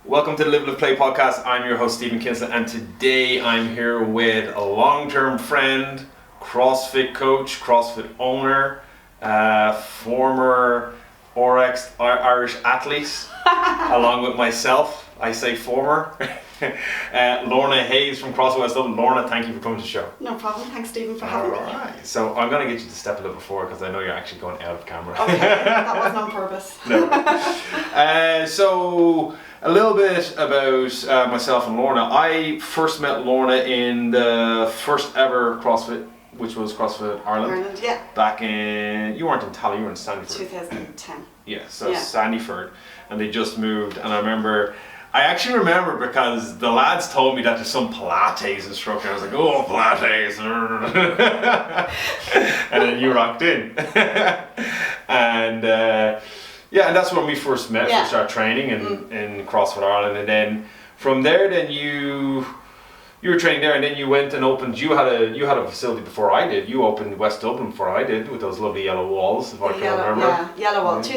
Welcome to the Live, Live, Play podcast. I'm your host, Stephen Kinsler, and today I'm here with a long-term friend, CrossFit coach, CrossFit owner, former RX Irish athlete, along with myself. I say former. Lorna Hayes from CrossFit West Dublin. Lorna, thank you for coming to the show. No problem. Thanks, Stephen, for having me. Alright, so I'm going to get you to step a little forward because I know you're actually going out of camera. Okay, that wasn't on purpose. No. So a little bit about myself and Lorna. I first met Lorna in the first ever CrossFit, which was CrossFit Ireland. Yeah. Back in, you weren't in Tally, you were in Sandyford. 2010. Yeah, so Sandyford, and they just moved, and I actually remember because the lads told me that there's some Pilates instructor. I was like, oh, Pilates. And then you rocked in. And and that's when we first met, first started training in CrossFit Ireland. And then from there, then you were training there, and then you went and opened, you had a facility before I did. You opened West Dublin before I did with those lovely yellow walls, if I can remember. Yeah, yellow wall. The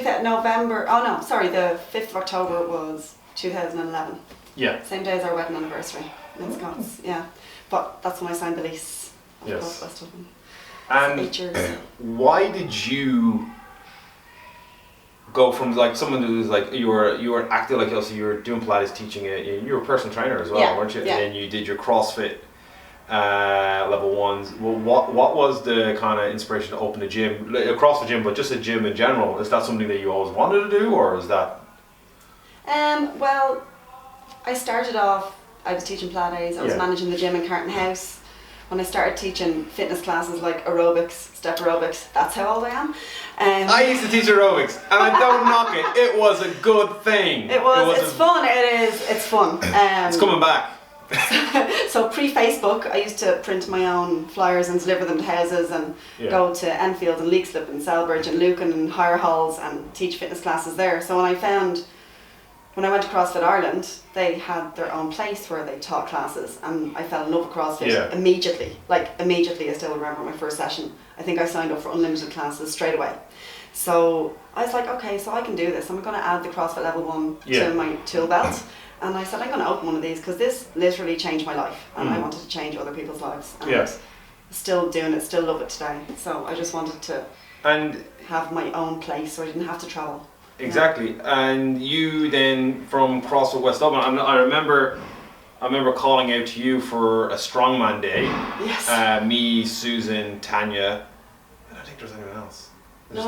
5th of October was 2011. Yeah. Same day as our wedding anniversary in Scots. Yeah. But that's when I signed the lease. Yes. West Dublin. And 8 years. Why did you go from like someone who was like you were active, like also you were doing Pilates, teaching it, you were a personal trainer as well, weren't you? Yeah. And then you did your CrossFit level ones. Well, what was the kind of inspiration to open a gym, a CrossFit gym, but just a gym in general? Is that something that you always wanted to do, or is that? Well, I started off, I was teaching Pilates, I was managing the gym in Carton House. When I started teaching fitness classes like aerobics, step aerobics, that's how old I am. I used to teach aerobics, and I don't knock it. It was a good thing. It's fun. It's fun. It's coming back. So pre-Facebook, I used to print my own flyers and deliver them to houses and go to Enfield and Leixlip and Selbridge and Lucan and hire halls and teach fitness classes there. So when I went to CrossFit Ireland, they had their own place where they taught classes, and I fell in love with CrossFit immediately. Immediately, I still remember my first session. I think I signed up for unlimited classes straight away. So I was like, okay, so I can do this. I'm going to add the CrossFit Level 1 to my tool belt. And I said, I'm going to open one of these because this literally changed my life, and I wanted to change other people's lives. And still doing it, still love it today. So I just wanted to have my own place so I didn't have to travel. Exactly. And you then from CrossFit West Dublin, I remember calling out to you for a strongman day. Yes. Me, Susan, Tanya, I don't think there's anyone else. There's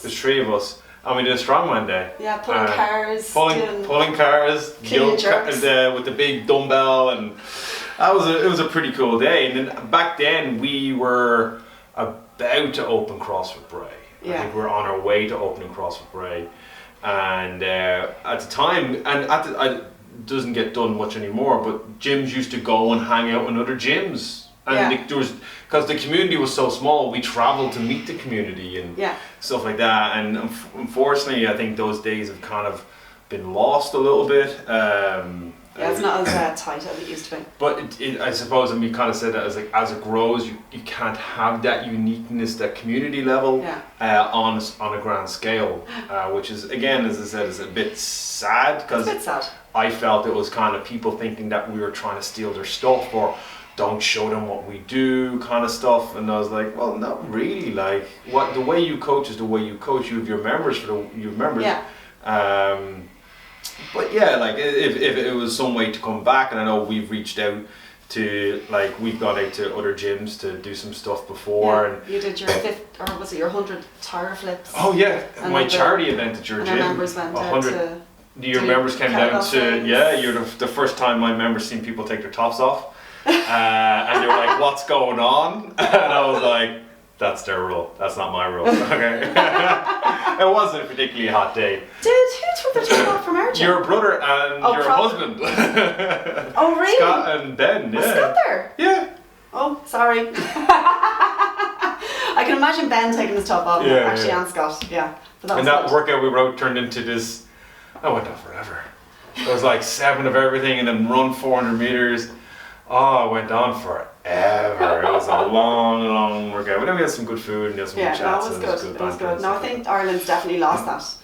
there's three of us. And we did a strongman day. Yeah, pulling cars. Pulling cars, with the big dumbbell, and it was a pretty cool day. And then back then we were about to open CrossFit Bray. I think we were on our way to opening CrossFit Bray, and at the time, it doesn't get done much anymore, but gyms used to go and hang out in other gyms, and because the community was so small, we travelled to meet the community and stuff like that. And unfortunately, I think those days have kind of been lost a little bit. It's not as tight as it used to be. But I suppose, and we kind of said that as it grows, you can't have that uniqueness, that community level on a grand scale, which is, again, as I said, is a bit sad, because I felt it was kind of people thinking that we were trying to steal their stuff or don't show them what we do kind of stuff. And I was like, well, not really. Like, the way you coach is the way you coach. You have your members But if it was some way to come back, and I know we've reached out to, we've gone out to other gyms to do some stuff before. And you did your 100 tire flips? Oh yeah, my charity event at your gym. Our members went out to... Your members came down to, you're the first time my members seen people take their tops off. And they were like, what's going on? And I was like, that's their rule. That's not my rule. Okay. It wasn't a particularly hot day. Who took their top off from our gym? Your brother and your husband. Oh, really? Scott and Ben, Was Scott there? Yeah. Oh, sorry. I can imagine Ben taking his top off, and Scott, But that workout we wrote turned into this, I went on forever. It was like 7 of everything and then run 400 meters. Oh, it went on forever. It was a long workout. But then we had some good food and some good chats. It was good. No, I think Ireland's definitely lost that.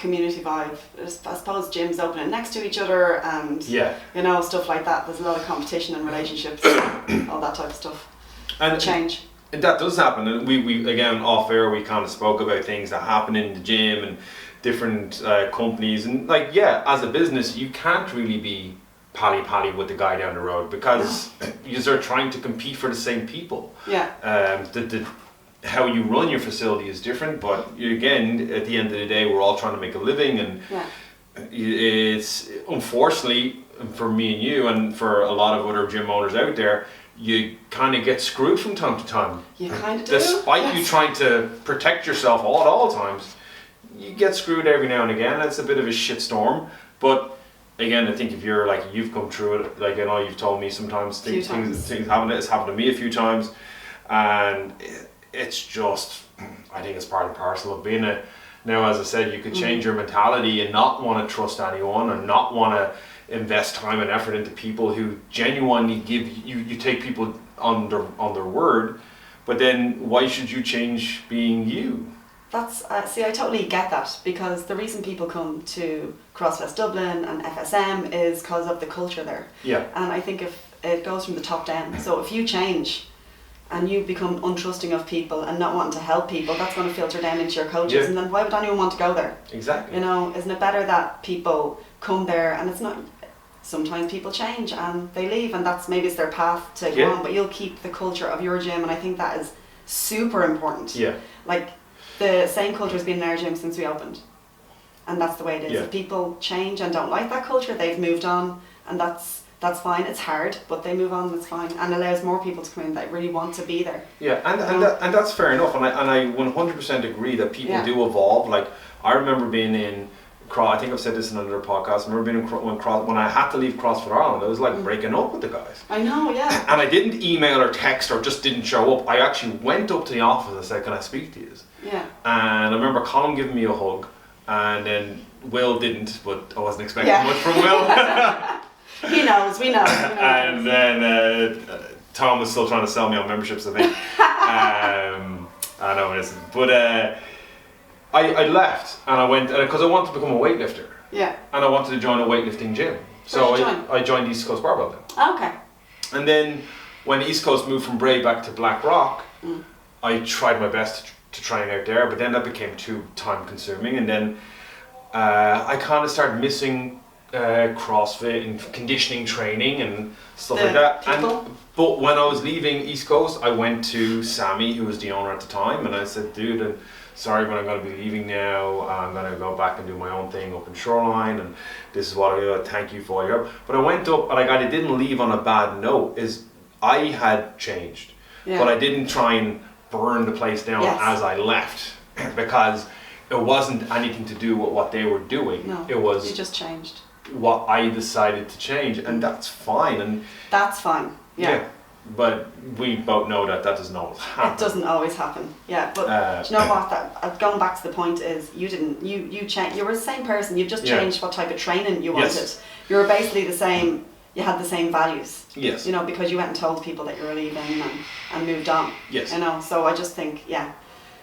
community vibe. I suppose gyms opening next to each other and stuff like that. There's a lot of competition and relationships, all that type of stuff. And change. And that does happen. And we again off air we kind of spoke about things that happen in the gym and different companies, and like as a business you can't really be pally with the guy down the road because you're trying to compete for the same people. How you run your facility is different, but again, at the end of the day, we're all trying to make a living, and it's unfortunately for me and you, and for a lot of other gym owners out there, you kind of get screwed from time to time. You kind of do. Despite you trying to protect yourself at all times, you get screwed every now and again. It's a bit of a shitstorm, but again, I think if you're like, you've come through it, like I know you've told me sometimes things happen. It's happened to me a few times, and it's just, I think it's part and parcel of being now, as I said, you could change your mentality and not want to trust anyone or not want to invest time and effort into people who genuinely give you take people on their word, but then why should you change being you? That's see, I totally get that, because the reason people come to CrossFit Dublin and FSM is because of the culture there. And I think if it goes from the top down, so if you change and you become untrusting of people and not wanting to help people, that's going to filter down into your coaches, and then why would anyone want to go there? Exactly. Isn't it better that people come there, and it's not, sometimes people change and they leave, and that's maybe it's their path to go on, but you'll keep the culture of your gym, and I think that is super important. Like, the same culture has been in our gym since we opened, and that's the way it is. If people change and don't like that culture, they've moved on, and that's fine. It's hard, but they move on, that's fine, and allows more people to come in that really want to be there. And that's fair enough, and I 100% agree that people do evolve. Like, I remember being in I think I've said this in another podcast. I remember being in when I had to leave CrossFit Ireland, I was like breaking up with the guys. I know, And I didn't email or text or just didn't show up. I actually went up to the office and said, "Can I speak to you?" And I remember Colin giving me a hug, and then Will didn't, but I wasn't expecting much from Will. He knows, we know. And then Tom was still trying to sell me on memberships, I think. I know it isn't, but I left and I went because I wanted to become a weightlifter. And I wanted to join a weightlifting gym. So I joined East Coast Barbell then. Okay. And then when East Coast moved from Bray back to Black Rock, I tried my best to train out there, but then that became too time consuming, and then I kind of started missing CrossFit and conditioning training and stuff like that. But when I was leaving East Coast, I went to Sammy, who was the owner at the time, and I said, "Dude, sorry, but I'm going to be leaving now. I'm going to go back and do my own thing up in Shoreline, and this is what I do. Thank you for your help." But I went up, and I didn't leave on a bad note. I had changed, but I didn't try and burn the place down as I left, because it wasn't anything to do with what they were doing. No, it was you just changed what I decided to change, and that's fine. And that's fine. But we both know that doesn't always happen. It doesn't always happen. But do you know what? That going back to the point is, you didn't. You changed. You were the same person. You've just changed what type of training you wanted. You were basically the same. You had the same values. Because you went and told people that you were leaving and moved on. So I just think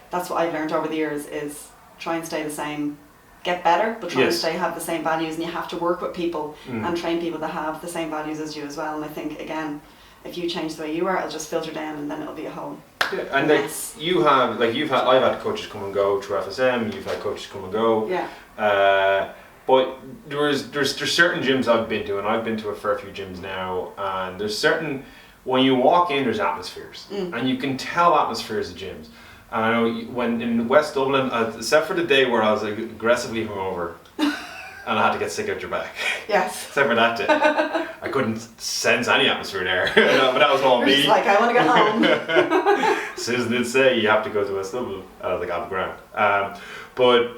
that's what I've learned over the years is try and stay the same. Get better, but try and have the same values, and you have to work with people and train people that have the same values as you as well. And I think again, if you change the way you are, it'll just filter down, and then it'll be a whole and mess. I've had coaches come and go through FSM. You've had coaches come and go. But there's certain gyms I've been to, and I've been to a fair few gyms now, and there's certain, when you walk in, there's atmospheres, and you can tell atmospheres of gyms. And I know when in West Dublin, except for the day where I was aggressively hungover and I had to get sick out your back. Except for that day. I couldn't sense any atmosphere there. But that was all me. Just like, I want to go home. Susan did say you have to go to West Dublin. I was like, on the ground. But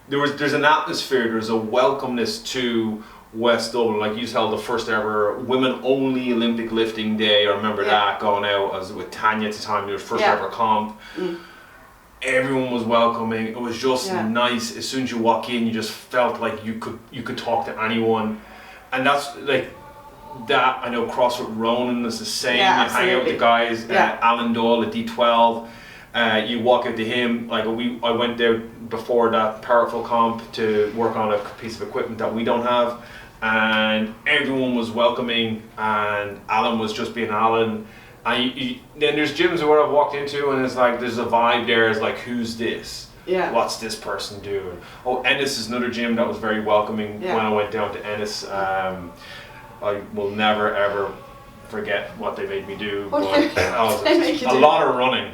there's an atmosphere, there's a welcomeness to West Dublin. Like, you held the first ever women only Olympic lifting day. I remember that, going out. I was with Tanya at the time, it was first ever comp. Everyone was welcoming. It was just nice. As soon as you walk in, you just felt like you could talk to anyone, and that's like that. I know CrossFit Ronan is the same. You hang out with the guys, Alan Doyle at D12, You walk out to him, like I went there before that powerful comp to work on a piece of equipment that we don't have, and everyone was welcoming, and Alan was just being Alan. And then there's gyms where I've walked into and it's like there's a vibe there. It's like, who's this? Yeah. What's this person doing? Oh, Ennis is another gym that was very welcoming when I went down to Ennis. I will never ever forget what they made me do. But a lot of running,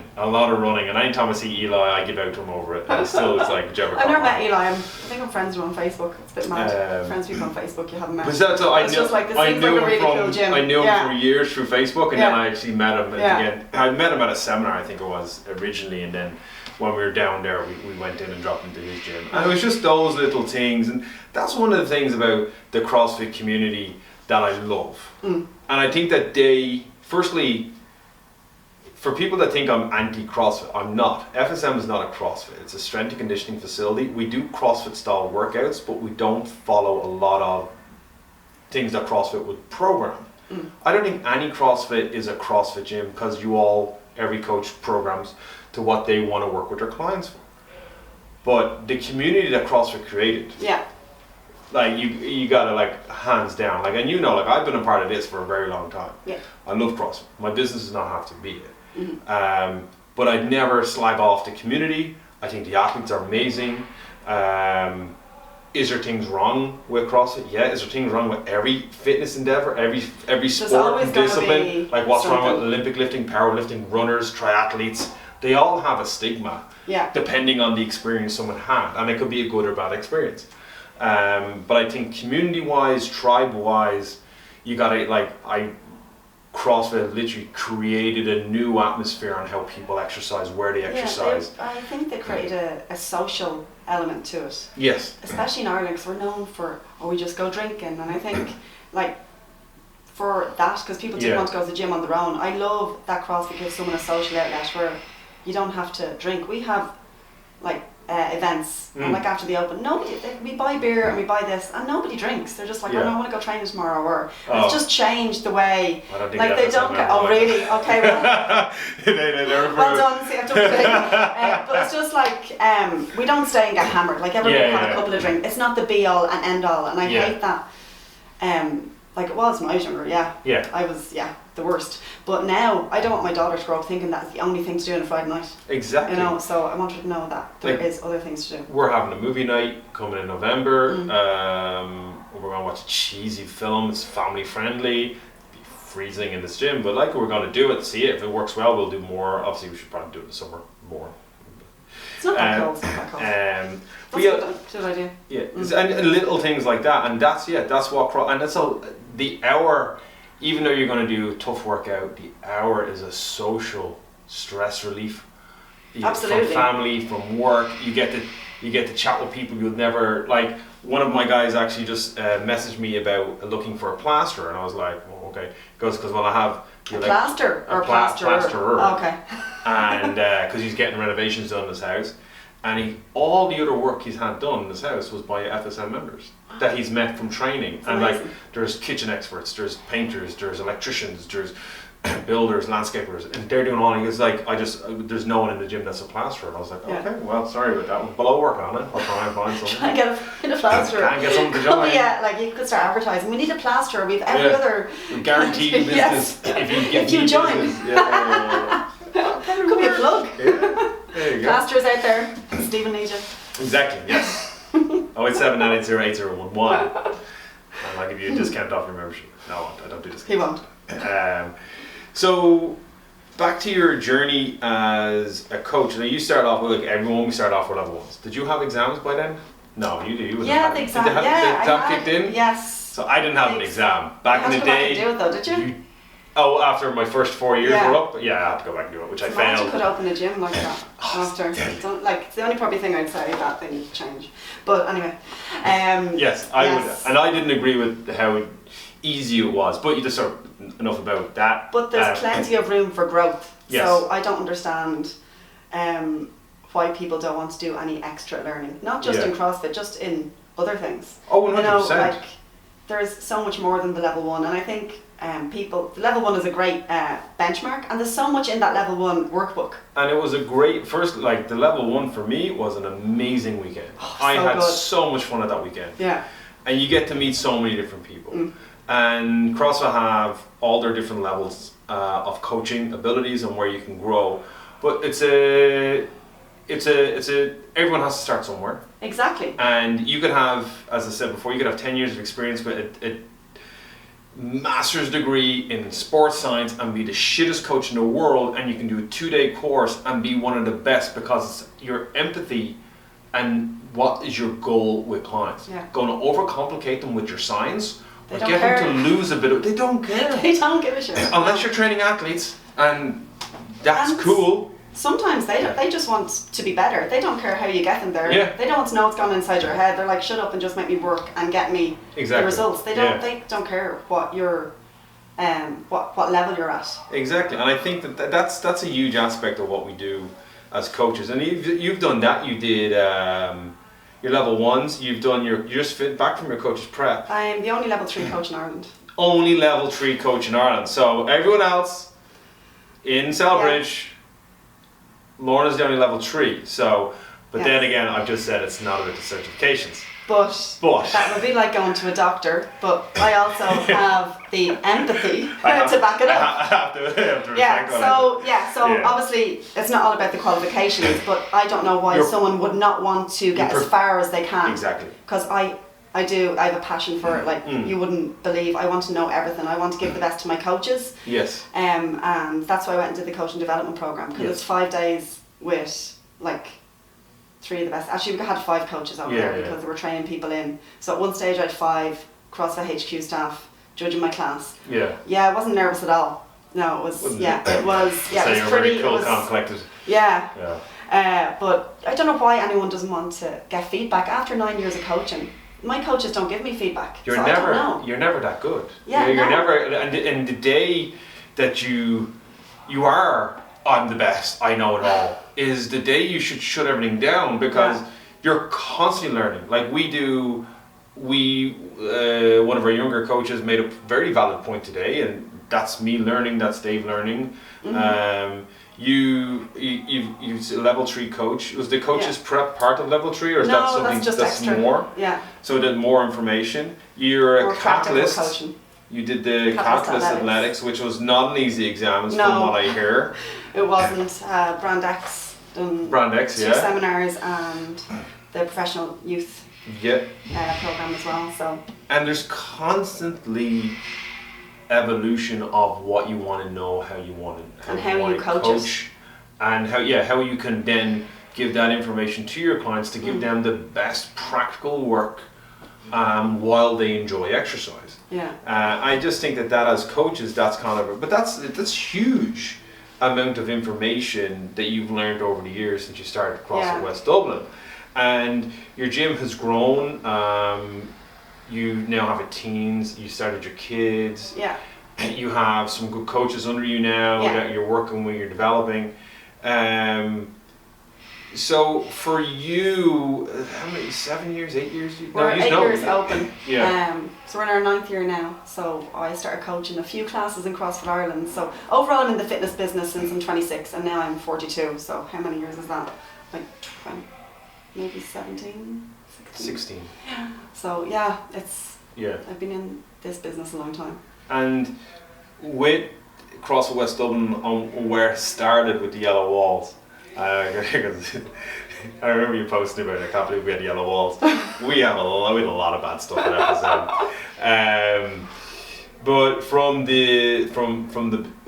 and anytime I see Eli, I give out to him over it. And still, it's like, I've never met Eli. I think I'm friends with him on Facebook. It's a bit mad. Friends with people on Facebook you haven't met. I knew him for years through Facebook, and then I actually met him again. I met him at a seminar, I think it was originally, and then when we were down there, we went in and dropped into his gym. And it was just those little things, and that's one of the things about the CrossFit community that I love. And I think that firstly, for people that think I'm anti-CrossFit, I'm not. FSM is not a CrossFit. It's a strength and conditioning facility. We do CrossFit style workouts, but we don't follow a lot of things that CrossFit would program. I don't think any CrossFit is a CrossFit gym because every coach programs to what they want to work with their clients for. But the community that CrossFit created, like you gotta, like, hands down, like, and like I've been a part of this for a very long time. I love CrossFit. My business does not have to be it. But I'd never slag off the community. I think the athletes are amazing. Is there things wrong with CrossFit? Yeah. Is there things wrong with every fitness endeavor, every sport and discipline? Like, what's wrong with Olympic lifting, powerlifting, runners, triathletes? They all have a stigma, depending on the experience someone had, and it could be a good or bad experience. But I think community-wise, tribe-wise, you gotta, CrossFit literally created a new atmosphere on how people exercise, where they exercise. I think they created a social element to it. Yes. Especially in Ireland, because we're known for, we just go drinking, and I think, for that, because people do want to go to the gym on their own, I love that CrossFit gives someone a social outlet where you don't have to drink. We have, events, and after the open, we buy beer and we buy this, and nobody drinks. They're just like, I want to go training tomorrow, or it's just changed the way. I don't think they don't get. Oh, really? Okay, well. Well done. See, I've done the thing. But it's just we don't stay and get hammered. Like, everybody have a couple of drinks. It's not the be all and end all, and I hate that. It was when I was younger. I was the worst. But now I don't want my daughter to grow up thinking that's the only thing to do on a Friday night. Exactly. So I want her to know that there is other things to do. We're having a movie night coming in November. We're going to watch a cheesy film. It's family friendly. It'll be freezing in this gym, but we're going to do it. See it. If it works well, we'll do more. Obviously, we should probably do it in the summer more. It's not that cold. It's not that cold. That's a good idea. Yeah, and little things like that, and that's what, and that's the hour. Even though you're going to do a tough workout, the hour is a social stress relief. Absolutely. From family, from work, you get to chat with people you'd never, one of my guys actually just messaged me about looking for a plasterer, and I was like, oh, okay. He goes, because I have a plaster or plasterer. Oh, okay. And because he's getting renovations done in his house, and all the other work he's had done in his house was by FSM members that he's met from training. And there's kitchen experts, there's painters, there's electricians, there's builders, landscapers, and they're doing all. He goes, there's no one in the gym that's a plasterer. And I was like, okay, well, sorry about that. But I'll work on it. I'll try and find something. Try and get a plasterer. Can't get someone to join. You could start advertising. We need a plasterer. We have every other. Guaranteed business if you join. Yeah. Could be a plug. Yeah. There you go. Plasterers out there. Stephen needs you. Exactly. Yes. 087-980-8011. And I'll give you a discount off your membership. No, I don't do discounts. He won't. So back to your journey as a coach. Now you started off with everyone. We started off with level ones. Did you have exams by then? No, you do. The exam. Did the exam kicked in? Yes. So I didn't have an exam back in the day. You had to go back and do it though, did you? After my first 4 years were up, I had to go back and do it, which I failed. You could open a gym like that after. It's the only probably thing I'd say that they need to change. But anyway. Yes, I would, and I didn't agree with how easy it was. But you just enough about that. But there's plenty of room for growth. Yes. So I don't understand why people don't want to do any extra learning. Not just in CrossFit, just in other things. Oh, 100%. there's so much more than the level 1, and I think the level 1 is a great benchmark, and there's so much in that level 1 workbook. And it was a great first, like the level 1 for me was an amazing weekend. I had so much fun at that weekend. Yeah. And you get to meet so many different people. And CrossFit have all their different levels of coaching abilities and where you can grow. But everyone has to start somewhere. Exactly. And you could have, as I said before, you could have 10 years of experience with a master's degree in sports science and be the shittest coach in the world, and you can do a 2-day course and be one of the best because it's your empathy and what is your goal with clients. Yeah. Going to overcomplicate them with your science or don't get care. them to lose a bit of, they don't care. They don't give a shit. Unless you're training athletes, and that's cool. Sometimes they just want to be better. They don't care how you get them there. Yeah. They don't want to know what's going on inside your head. They're like, shut up and just make me work and get me the results. They don't care what your what level you're at. Exactly, and I think that's a huge aspect of what we do as coaches. And you've done that. You did your level 1s. You've done you're just fit back from your coach's prep. I'm the only level 3 coach in Ireland. Only level 3 coach in Ireland. So everyone else in Celbridge. Yeah. Lorna's the only level 3, so, but then again, I've just said it's not about the certifications. But that would be like going to a doctor, but I also have the empathy to back it up. I have to respect so obviously it's not all about the qualifications, but I don't know why someone would not want to get as far as they can. Exactly. Because I have a passion for it, like you wouldn't believe. I want to know everything. I want to give the best to my coaches. Yes. And that's why I went and did the coaching development program, because it's 5 days with like 3 of the best. Actually, we had 5 coaches over there because they were training people in. So at one stage I had 5 CrossFit HQ staff judging my class. Yeah. Yeah, I wasn't nervous at all. No, it was. It was. Yeah, so it was pretty. Cool, calm, collected. Yeah. But I don't know why anyone doesn't want to get feedback after 9 years of coaching. My coaches don't give me feedback. You're never that good. Yeah, you're never. And the day that you are, I'm the best, I know it all, is the day you should shut everything down, because you're constantly learning. Like one of our younger coaches made a very valid point today, and that's me learning, that's Dave learning. You've a level 3 coach. Was the coach's prep part of level 3, or is that something that's extra. more? Yeah. So that more information. You're more a catalyst. Coaching. You did the Catalyst Athletics, which was not an easy exam, from what I hear. It wasn't. Brand X done 2 seminars and the professional youth program as well. So. And there's constantly evolution of what you want to know, how you want to, and how you coach, and how you can then give that information to your clients to give them the best practical work while they enjoy exercise. I just think that as coaches, that's kind of but that's huge amount of information that you've learned over the years since you started CrossFit West Dublin, and your gym has grown. You now have teens, you started your kids. Yeah. You have some good coaches under you now that you're working with, you're developing. So for you, how many, 7 years, 8 years? We're 8 years open. Yeah. So we're in our 9th year now. So I started coaching a few classes in CrossFit Ireland. So overall I'm in the fitness business since I'm 26, and now I'm 42. So how many years is that? Like 20, maybe 17? 16. Yeah. So I've been in this business a long time. And with CrossFit West Dublin, on where it started with the yellow walls, I remember you posting about it. I can't believe we had yellow walls. We had a lot of bad stuff in episode. But from the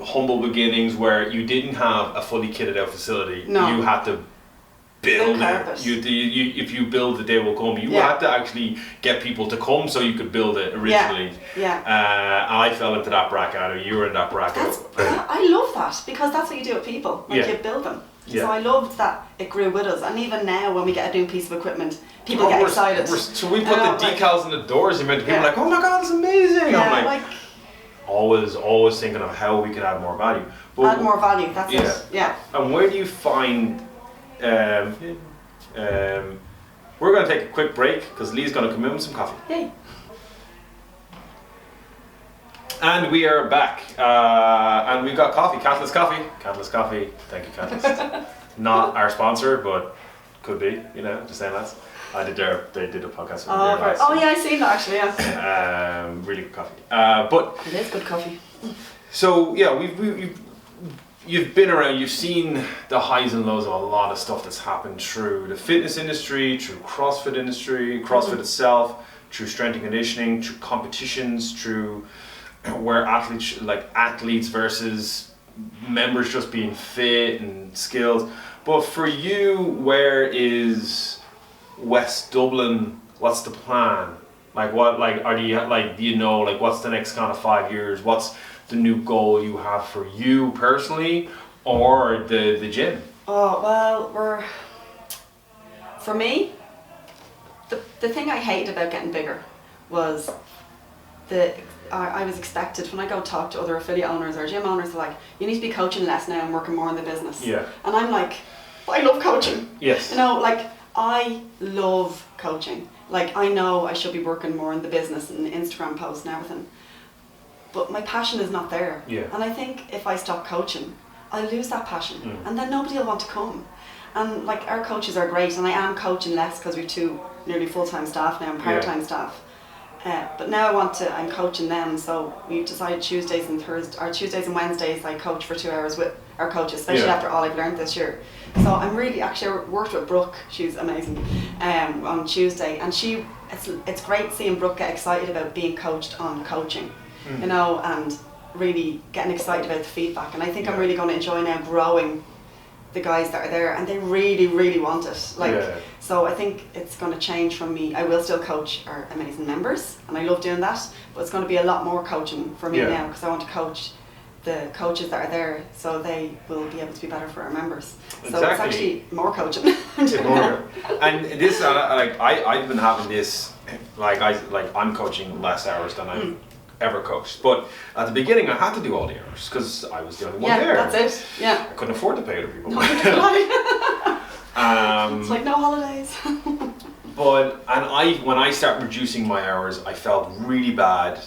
humble beginnings, where you didn't have a fully kitted out facility, you had to build it. If you build it, they will come. You had to actually get people to come so you could build it originally. I fell into that bracket. You were in that bracket. I love that, because that's what you do with people. You build them. So I loved that it grew with us, and even now when we get a new piece of equipment, people get excited. So we put the decals on the doors, and people are like, "Oh my god, it's amazing!" I'm like always thinking of how we could add more value. Add more value. That's it. Yeah. And where do you find? We're going to take a quick break because Lee's going to come in with some coffee. Yay. And we are back. And we've got coffee, Catalyst Coffee. Catalyst Coffee, thank you, Catalyst. Not our sponsor, but could be, just saying that. They did a podcast with me. Oh yeah, I seen that actually, yeah. Really good coffee. But it is good coffee. So yeah, you've been around, you've seen the highs and lows of a lot of stuff that's happened through the fitness industry, through CrossFit industry, CrossFit itself, through strength and conditioning, through competitions, through where athletes versus members just being fit and skills. But for you, where is West Dublin? What's the plan? Do you know what's the next kind of 5 years? What's the new goal you have for you personally or the gym? Oh, well, for me, the thing I hated about getting bigger was I was expected, when I go talk to other affiliate owners or gym owners, they're like, you need to be coaching less now and working more in the business. Yeah. And I'm like, I love coaching. Yes. I love coaching. I know I should be working more in the business and Instagram posts and everything. But my passion is not there. Yeah. And I think if I stop coaching, I'll lose that passion. And then nobody will want to come. And our coaches are great, and I am coaching less because we've 2 nearly full-time staff now and part-time staff. But now I'm coaching them, so we've decided Tuesdays and Wednesdays I coach for 2 hours with our coaches, especially after all I've learned this year. So I'm really, actually I worked with Brooke, she's amazing, on Tuesday, and it's great seeing Brooke get excited about being coached on coaching, and really getting excited about the feedback. And I think I'm really going to enjoy now growing the guys that are there, and they really, really want it. So I think it's going to change from me. I will still coach our amazing members, and I love doing that, but it's going to be a lot more coaching for me now, because I want to coach the coaches that are there, so they will be able to be better for our members. So it's actually more coaching. And this, I've been having this, I'm coaching less hours than I've ever coached. But at the beginning, I had to do all the hours because I was the only one there. Yeah, that's it. Yeah. I couldn't afford to pay other people. No, it's no holidays. When I start reducing my hours, I felt really bad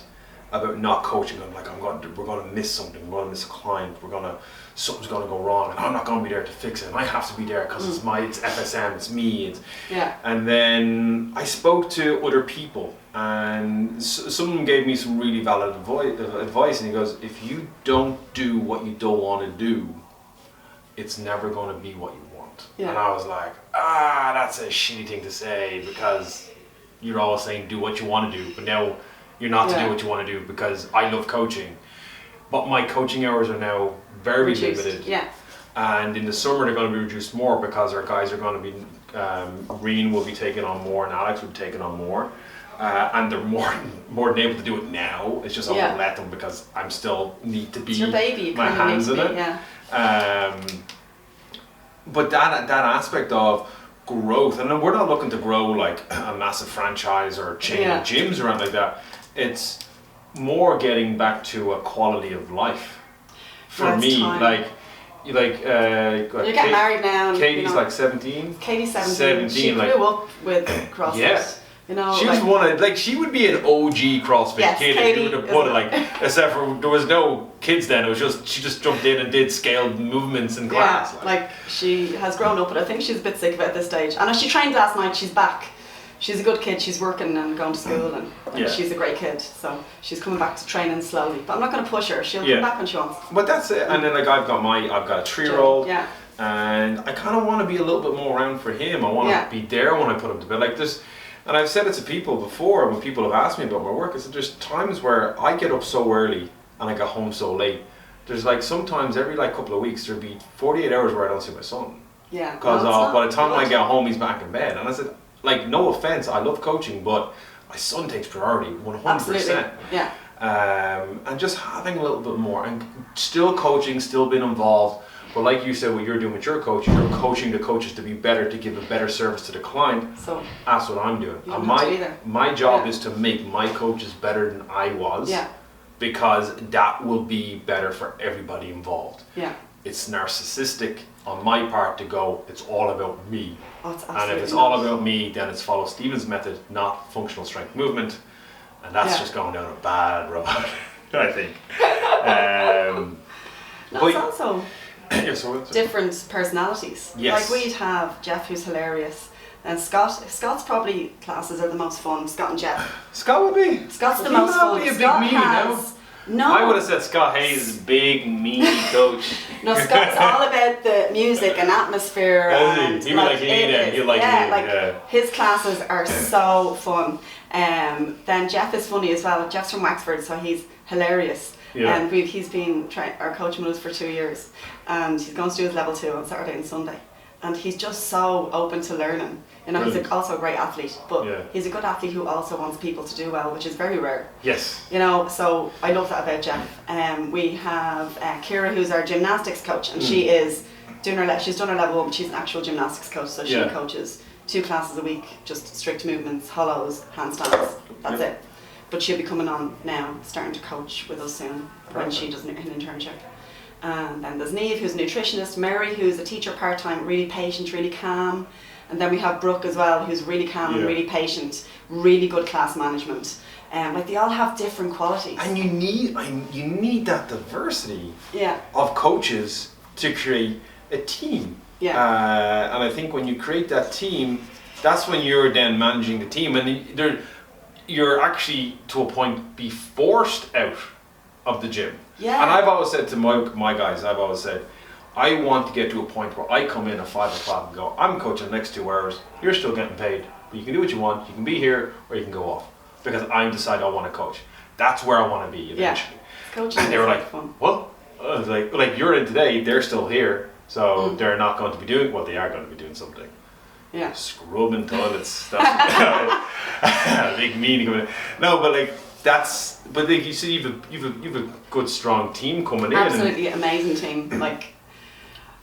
about not coaching. I'm like, we're going to miss something. We're going to miss a client. Something's going to go wrong, and I'm not going to be there to fix it. And I have to be there because it's FSM, it's me. And then I spoke to other people, and someone gave me some really valid advice. And he goes, if you don't do what you don't want to do, it's never going to be what you want. And I was like, that's a shitty thing to say, because you're always saying do what you want to do, but now you're not to do what you want to do, because I love coaching. But my coaching hours are now very limited. Yeah. And in the summer they're going to be reduced more, because our guys are going to be, Reen will be taking on more and Alex will be taking on more. And they're more than able to do it now. It's just I won't let them, because I'm still need to be, it's your baby, you my hands in it. Yeah. But that aspect of growth, and we're not looking to grow like a massive franchise or a chain of gyms or anything like that. It's more getting back to a quality of life. For me, you're getting married now. And, Katie's 17. Katie's 17. She grew up with CrossFit. Yeah. She was one of, she would be an OG CrossFit kid if you were to put it except for there was no kids then. It was just she just jumped in and did scaled movements in class. She has grown up, but I think she's a bit sick of it at this stage. And as she trained last night, she's back. She's a good kid. She's working and going to school, and she's a great kid. So she's coming back to training slowly. But I'm not going to push her. She'll come back when she wants. But that's it. And then I've got a 3-year-old. Yeah. And I kind of want to be a little bit more around for him. I want to be there when I put him to bed. And I've said it to people before when people have asked me about my work. I said there's times where I get up so early and I get home so late. There's sometimes every couple of weeks there'll be 48 hours where I don't see my son. Yeah. Because by the time I get home, he's back in bed. And I said, no offense, I love coaching, but my son takes priority 100%. Absolutely. Yeah. And just having a little bit more and still coaching, still being involved. But like you said, what you're doing with your coaching, you're coaching the coaches to be better, to give a better service to the client. So that's what I'm doing. My job is to make my coaches better than I was. Yeah. Because that will be better for everybody involved. Yeah. It's narcissistic on my part to go, it's all about me. And if it's all about me, then it's follow Stephen's method, not functional strength movement. And that's just going down a bad road. I think. No, it's also Yeah, so different personalities. Yes. Like we'd have Jeff, who's hilarious, and Scott's probably classes are the most fun. Scott and Jeff. Scott would be. Scott's the most fun. Be a big Scott meanie, has, no. I would have said Scott Hayes is big, meanie coach. No, Scott's all about the music and atmosphere. And he would like Anita. He'd like yeah, his classes are so fun. Then Jeff is funny as well. Jeff's from Wexford, so he's hilarious. Yeah. And he's been our coach with us for 2 years, and he's going to do his level 2 on Saturday and Sunday. And he's just so open to learning. You know, he's also a great athlete, but he's a good athlete who also wants people to do well, which is very rare. Yes. You know, so I love that about Jeff. We have Kira, who's our gymnastics coach, and she's done her level 1, but she's an actual gymnastics coach, so she coaches 2 classes a week, just strict movements, hollows, handstands. That's it. But she'll be coming on now, starting to coach with us soon when she does an internship. And then there's Niamh, who's a nutritionist, Mary, who's a teacher part-time, really patient, really calm. And then we have Brooke as well, who's really calm and really patient, really good class management. Like they all have different qualities. And you need that diversity of coaches to create a team. Yeah. And I think when you create that team, that's when you're then managing the team, and you're actually to a point be forced out of the gym. Yeah. And I've always said to my guys, I want to get to a point where I come in at 5 o'clock and go, I'm coaching the next 2 hours, you're still getting paid, but you can do what you want, you can be here or you can go off. Because I decide I want to coach. That's where I want to be eventually. Yeah. Coaching and they were like, fun. what? I was like you're in today, they're still here, so they're not going to be doing, well, they are going to be doing something. Yeah. Scrubbing toilets. That's a big meaning of it. No, but like but like you see, you've a good strong team coming in. Absolutely amazing team.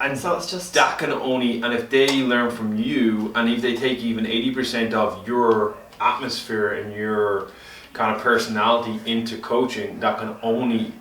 And so it's just that can only, and if they learn from you, and if they take even 80% of your atmosphere and your kind of personality into coaching, that can only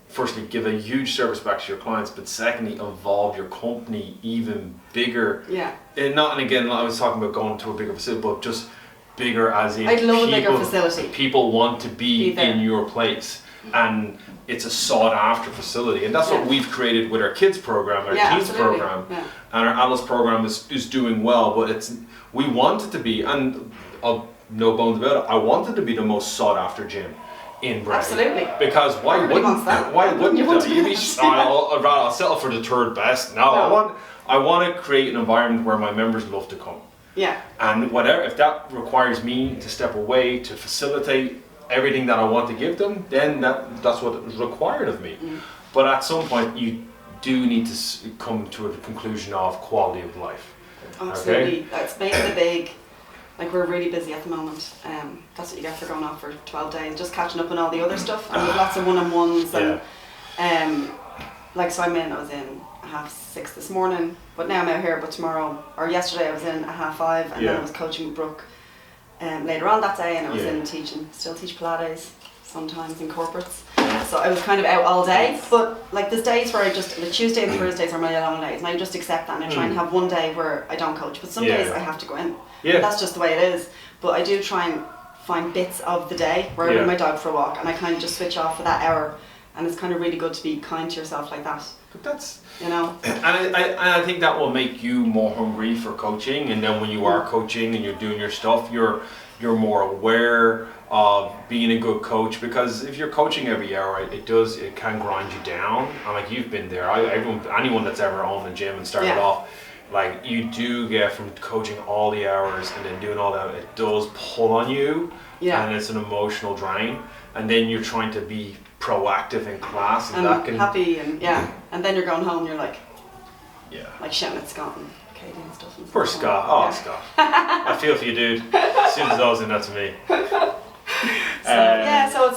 firstly give a huge service back to your clients, but secondly evolve your company even bigger. Yeah. And again, I was talking about going to a bigger facility, but just bigger as in I'd love a bigger facility. People want to be in your place, and it's a sought after facility, and that's what we've created with our kids program, our teens program, and our adults program is doing well. But we want it to be, and no bones about it, I want it to be the most sought after gym in Bray. Absolutely. Because why wouldn't you? I'll settle for the third best. No. I want to create an environment where my members love to come. Yeah. And whatever, if that requires me to step away to facilitate everything that I want to give them, then that's what is required of me. But at some point, you do need to come to a conclusion of quality of life. Absolutely. That's making the big. Like we're really busy at the moment. That's what you get for going off for 12 days, just catching up on all the other stuff. And with lots of one-on-ones and so I was in 6:30 this morning, but now I'm out here. But yesterday I was in at 5:30, and then I was coaching with Brooke later on that day, and I was in still teach Pilates sometimes in corporates. So I was kind of out all day, but like there's days where the Tuesday and Thursdays are my long days, and I just accept that and I try and have one day where I don't coach, but some days I have to go in. Yeah. That's just the way it is. But I do try and find bits of the day where I bring my dog for a walk, and I kind of just switch off for that hour, and it's kind of really good to be kind to yourself like that. But that's, and I think that will make you more hungry for coaching, and then when you are coaching and you're doing your stuff, you're more aware of being a good coach, because if you're coaching every hour, it can grind you down. And like you've been there, anyone that's ever owned a gym and started off, like you do get from coaching all the hours and then doing all that, it does pull on you, and it's an emotional drain, and then you're trying to be proactive in class, and that can happy and then you're going home and you're like shouting at Scott and Katie and stuff. And poor Scott. Scott. I feel for you, dude. As soon as I was in, that to me. So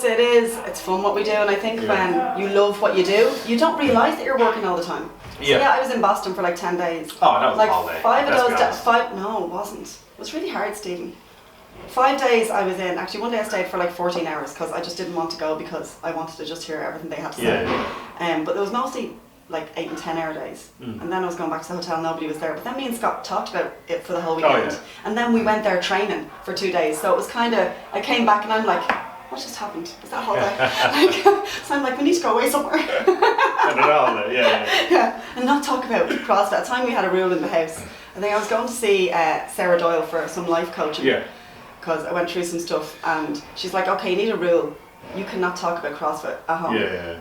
it's fun what we do, and I think when you love what you do, you don't realise that you're working all the time. So I was in Boston for like 10 days. Oh, that was like all day. 5 of those no, it wasn't. It was really hard, Stephen. 5 days I was in. Actually, one day I stayed for like 14 hours because I just didn't want to go, because I wanted to just hear everything they had to say. But it was mostly like 8 and 10 hour days. And then I was going back to the hotel, nobody was there. But then me and Scott talked about it for the whole weekend. And then we went there training for 2 days. So it was kind of, I came back and I'm like, what just happened? Was that a holiday? Like, so I'm like, we need to go away somewhere. I don't know, yeah. Yeah, and not talk about CrossFit. At the time we had a rule in the house. I think I was going to see Sarah Doyle for some life coaching. Yeah. Because I went through some stuff and she's like, okay, you need a rule. You cannot talk about CrossFit at home. Yeah.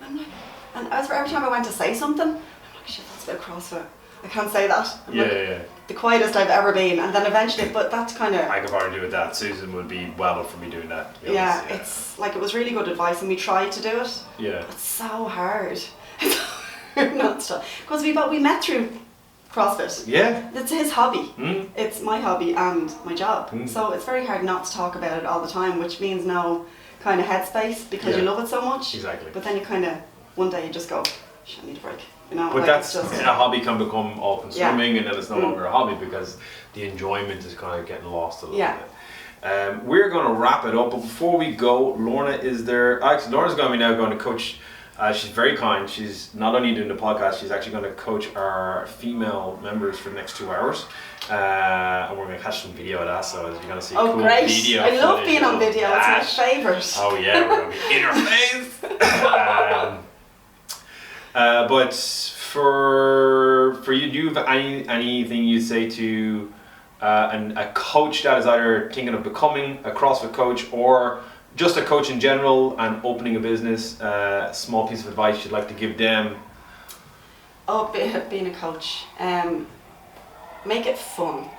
I'm like, and every time I went to say something, I'm like, shit, that's about CrossFit. I can't say that. I'm yeah. The quietest I've ever been, and then eventually, but that's kind of... I could probably do with that. Susan would be well up for me doing that, to be yeah, honest. it's like, it was really good advice and we tried to do it. Yeah. It's so hard. It's hard not to. Because we met through CrossFit. Yeah. It's his hobby. Mm. It's my hobby and my job. Mm. So it's very hard not to talk about it all the time, which means no kind of headspace because you love it so much. Exactly. But then you kind of, one day you just go, I need a break. You know, but like that's just, a hobby can become all consuming, and then it's no Mm. longer a hobby because the enjoyment is kind of getting lost a little Yeah. bit. We're going to wrap it up, but before we go, Lorna, Lorna's going to be now going to coach. She's very kind. She's not only doing the podcast, she's actually going to coach our female members for the next 2 hours. And we're going to catch some video of that, so you're going to see cool great. video. I love footage being on of video, that. it's my favourite. Oh yeah, we're going to be in her face. But for you, do you have anything you say to a coach that is either thinking of becoming a CrossFit coach or just a coach in general and opening a business? Small piece of advice you'd like to give them? Oh, being a coach, make it fun.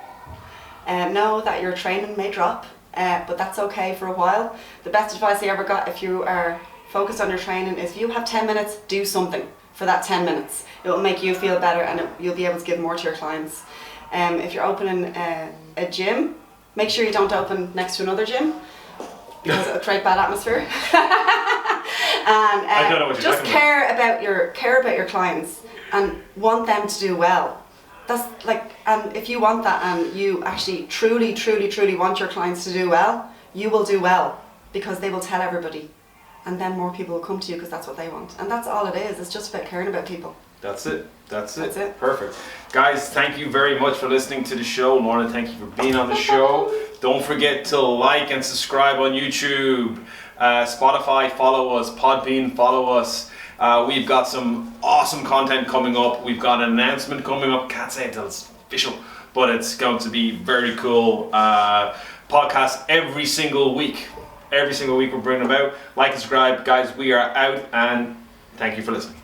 Know that your training may drop, but that's okay for a while. The best advice I ever got, if you are focused on your training, is if you have 10 minutes, do something for that 10 minutes. It will make you feel better and you'll be able to give more to your clients. If you're opening a gym, make sure you don't open next to another gym because it'll create bad atmosphere. And I don't know what you're just talking care about your clients and want them to do well. That's like, and if you want that and you actually truly want your clients to do well, you will do well because they will tell everybody. And then more people will come to you because that's what they want. And that's all it is. It's just about caring about people. That's it. That's it. Perfect. Guys, thank you very much for listening to the show. Lorna, thank you for being on the show. Don't forget to like and subscribe on YouTube. Spotify, follow us. Podbean, follow us. We've got some awesome content coming up. We've got an announcement coming up. Can't say it until it's official, but it's going to be very cool. Podcast every single week. Every single week we're bringing them out. Like and subscribe. Guys, we are out and thank you for listening.